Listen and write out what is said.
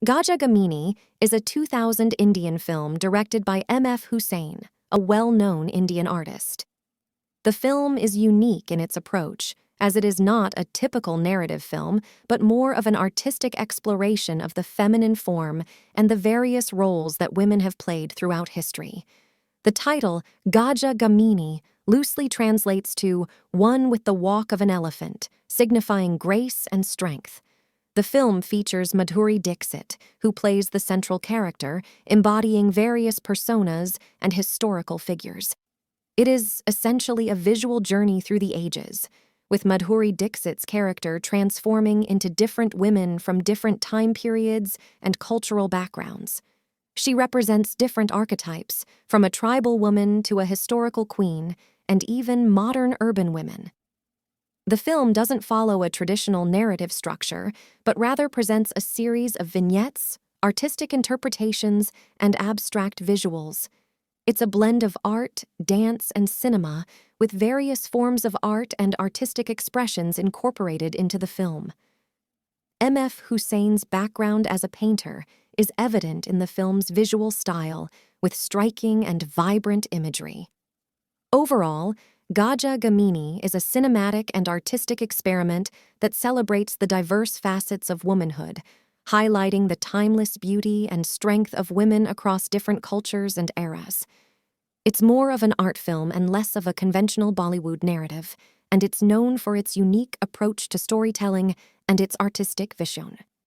Gaja Gamini is a 2000 Indian film directed by M.F. Hussain, a well-known Indian artist. The film is unique in its approach, as it is not a typical narrative film, but more of an artistic exploration of the feminine form and the various roles that women have played throughout history. The title, Gaja Gamini, loosely translates to one with the walk of an elephant, signifying grace and strength. The film features Madhuri Dixit, who plays the central character, embodying various personas and historical figures. It is essentially a visual journey through the ages, with Madhuri Dixit's character transforming into different women from different time periods and cultural backgrounds. She represents different archetypes, from a tribal woman to a historical queen, and even modern urban women. The film doesn't follow a traditional narrative structure, but rather presents a series of vignettes, artistic interpretations, and abstract visuals. It's a blend of art, dance, and cinema, with various forms of art and artistic expressions incorporated into the film. M.F. Hussain's background as a painter is evident in the film's visual style, with striking and vibrant imagery. Overall, Gaja Gamini is a cinematic and artistic experiment that celebrates the diverse facets of womanhood, highlighting the timeless beauty and strength of women across different cultures and eras. It's more of an art film and less of a conventional Bollywood narrative, and it's known for its unique approach to storytelling and its artistic vision.